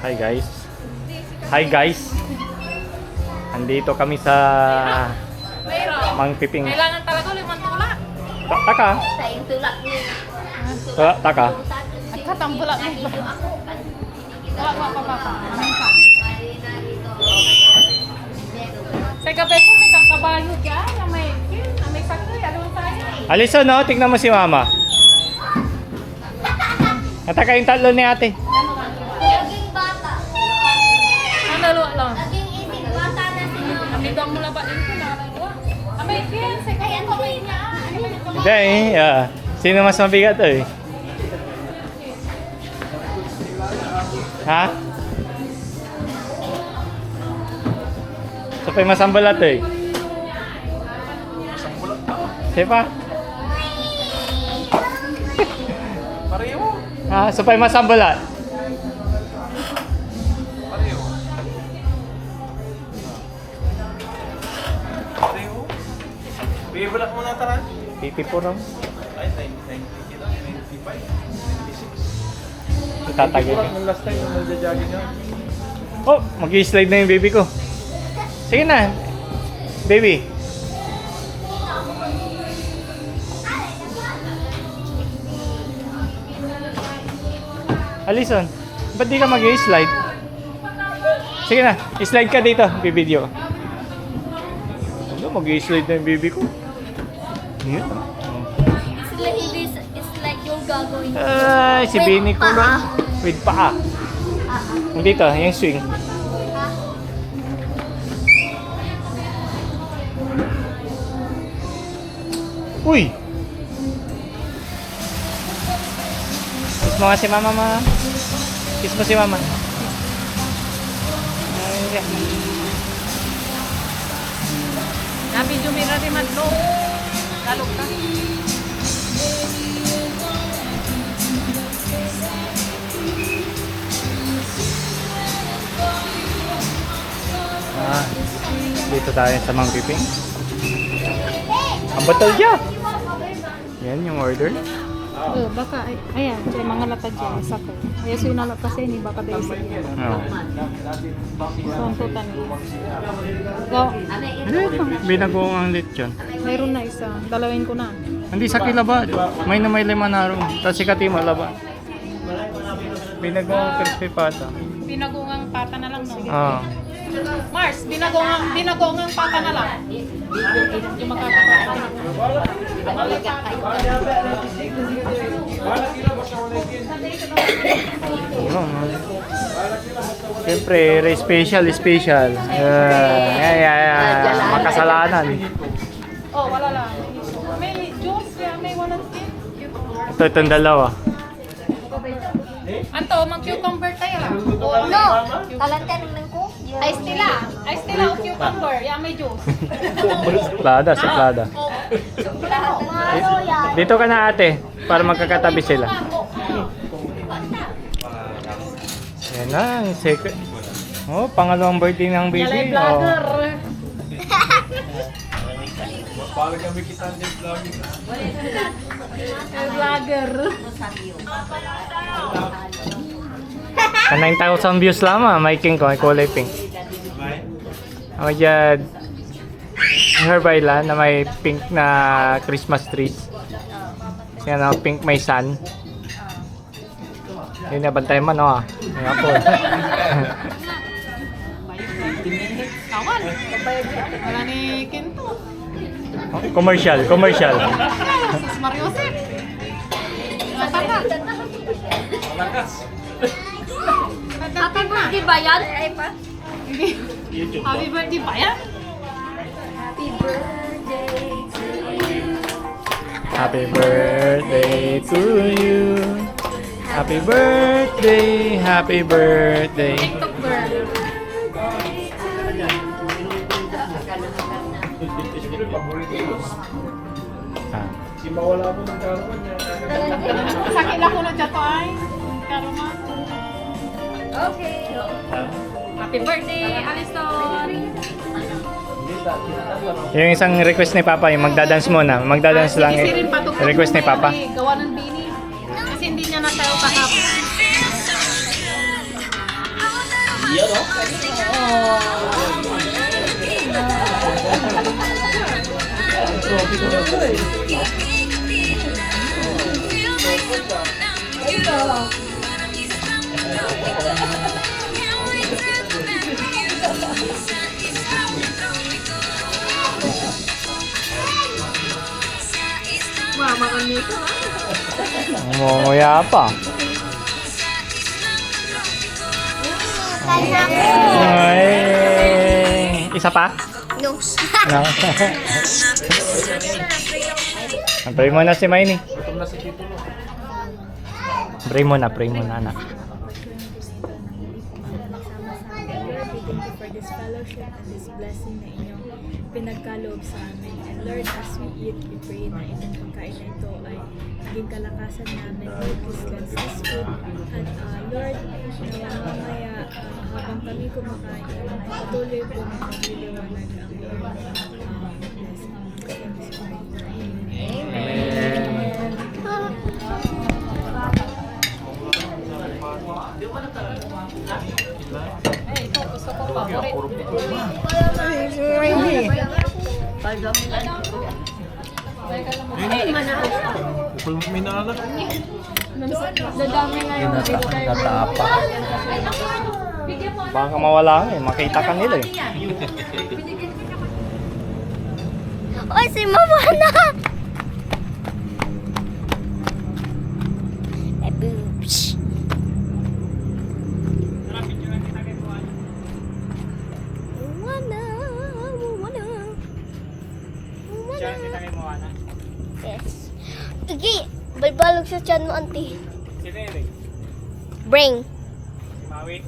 Hi guys. Hi guys. Andito kami sa Mang Piping. Kailangan talaga 5 tulak. Taka. Sa yung tulak niya. Taka. Katambulak na iba. Wala pa. Sa gabi ko may kakabayo dyan. May sakoy. Alun tayo. Alison, no? Tignan mo si mama. Nataka yung tatlo ni ate. Naging bata. Ano lang? Naging isip bata na siya. Amigang mo lang ba din ko na? Amay kin. Sa kaya ko rin niya. Hindi eh. Sino mas mabigat eh? Ha? Sapay masambalat eh. Siapa? Pareho. Ha? Sapay masambalat. Pareho. Pareho. Bibulak mo na taran. Pipi po raw. Ay, 90 kilo, 95, 96. Itatagay. Bibulak ng last time yung nagja-jogging nga. Oh, mag-i-slide na yung baby ko. Sige na. Baby. Alison, ba't di ka mag-i-slide? Sige na, i-slide ka dito, bibidyo. Ano, mag-i-slide na yung baby ko. Yan. It's like you're gagawin. Ay, si Bini ko lang. With paa. Dito, yung swing. Uy! Kiss mo nga si mama, ma. Kiss mo si mama. Ay, Nabi jumira rin man lo. Lalok ka. dito tayo sa Mang Piping. Ang batal dyan! Yan yung order. Baka, ayan, may mga latad dyan, isa ko. Kaya so yung kasi ni baka ba isa yan. Oh. Sontutan niya. Go. Binagoong ang lechon. Mayroon na isa. Dalawin ko na. Hindi sa kilaba. May na may lima na ron. Tapos si Kati malaba. Binagoong crispy pata. Binagungang pata na lang, no? Ah. Mars, binagungang pata na lang. Yung makakapata. Siyempre, special. Makasalanan. Oh, wala lang. May juice, may walang skin. Itong dalawa. Anto, mag-cucumber tayo lang. No, talantan lang ko. Ay, stila o cucumber. Yan, may juice. Suplada. Oh. Dito ka na ate, para magkakatabi sila. Yan na, yung second. Oh, pangalawang birthday ng baby. Yalay vlogger. Parang kami kita din vlogging. Vlogger. Sa 9,000 views lamang, may king ko, may kulay pink. Ako dyan, herbaila na may pink na Christmas trees. Yan na, pink may sun. Yun na, bantay man o ah. Ay ako. Kawan. Wala ni Kento. Oh, commercial. Sus Mariosep. Matanda. Malakas. Happy birthday ba yan? Ay pa? Happy birthday ba yan? Happy birthday to you. Happy birthday to you. Happy birthday. TikTok girl. Ah. Si mawala mo ng karoon niya. Sakit lang ko na dyan to ay. Karma. Okay. Happy birthday, Alison. Yung isang request ni Papa, yung magdadance muna. Magdadance lang Kasi rin patugtog request ni mo Papa. yan, gawa ng bini. Kasi hindi niya nasayaw kahapon. Mama ka nito, ha? Ngumunguya pa. Kaya ako. Ay, isa pa? No. No. Pray mo na si Maini. Gutom na si Tito no. Pray mo na, anak. Thank you for this fellowship and this blessing na inyong pinagkaloob sa amin. And Lord, as we eat, we pray na itong pagkain na ito ay naging kalakasan namin. Lord, please cleanse this food. At Lord, mamaya habang kami kumakain, patuloy po magliliwanag ang iyong blessing. Thank you so much. Eh, ito, gusto ko paborito. Bukol mo may naanak. Dadami ngayon. Baka mawala ka eh, makita ka nila eh. Oy, si Mama na! Eh, boobs. Wana. Yes. Igi, balbalog sa tiyan mo, auntie. Bring. Mawi.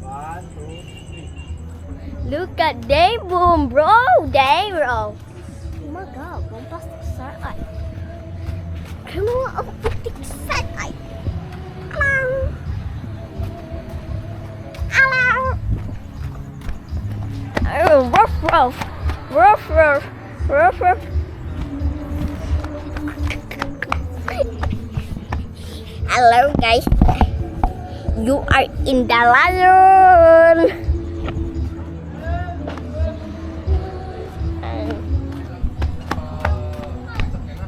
1, 2, 3. Look at day boom, bro. Day, bro. Oh my God, bombastic side. Come on, putik side. Alarm. Alarm. Oh, ruff, ruff. Ruff, ruff. Ruff, ruff. Hello, guys. You are in the lion.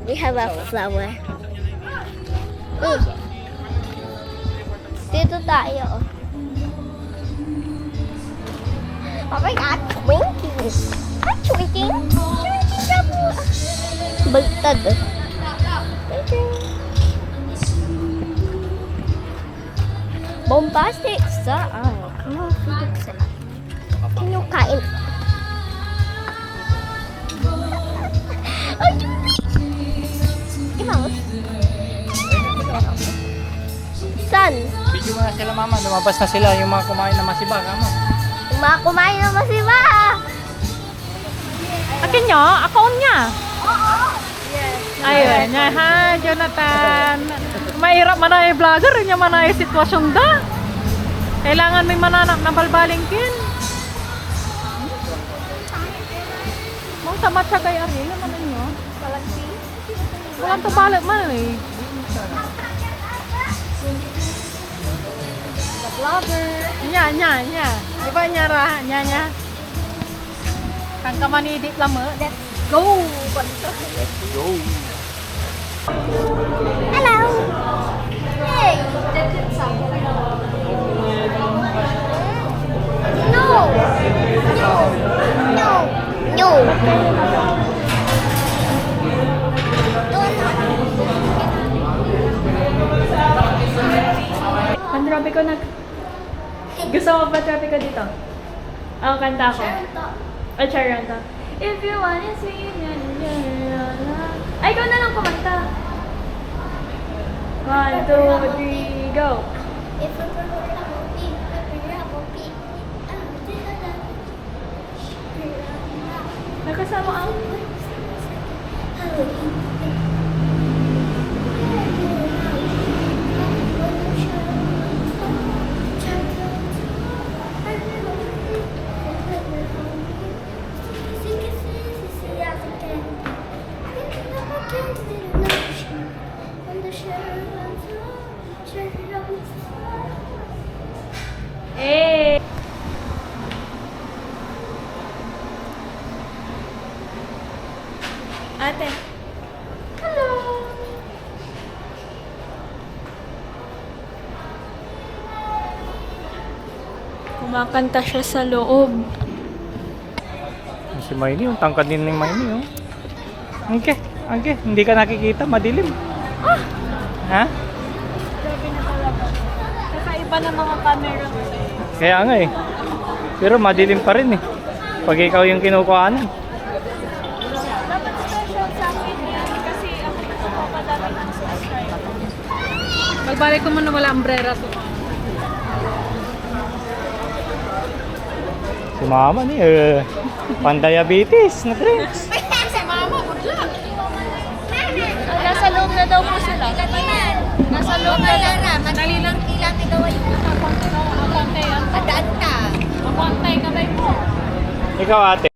We have a flower. Dito tayo. Oh my God, Twinkie. Hi, Twinkie. Baltad. Bombastic saan? Come on, Felix. Kinukain. Ay, Mouse. San? Video mo na sila mama, lumabas na sila yung mga kumain na masiba, kamo. Mga kumain na masiba. Akin nyo? Account niya? Ayun niya ha, Jonathan. Mahirap man ay vlogger, niya man ay sitwasyon da. Kailangan may mananak na balbalingkin. Mong tamat siya kay Ari, yung ano nyo? Walang tabalat man eh. Vlogger. Nya. Di ba nya ra? Nya. Kang kamanidit lama. Let's go. Hello. Hey. No. Pan-droppy ko na. Gusto mo ba droppy ko dito? Ang kanta ko. Charon to. If you wanna sing, ay, ikaw na lang kumanta. 1, 2, 3, go! Nakasama ang... ate. Kumakanta siya sa loob. Si Maini, yung tangkad din ni Maini, oh. Okay, okay. Hindi ka nakikita, madilim. Ha? Grabe na talaga. Kakaiba ng mga camera. Kaya nga eh. Pero madilim pa rin eh. Pag ikaw yung kinukuhanan. Dapat special sa akin yan kasi ako gusto ko madami ng subscribe. Pagbalik ko man wala umbrella to. Si mama ni pan-diabetes na drinks. Nasa loob na daw po sila. Nasa loob na daw. Madali lang ilang ikaw ay Apantay, adaan ka. apantay kamay mo. Ikaw ate.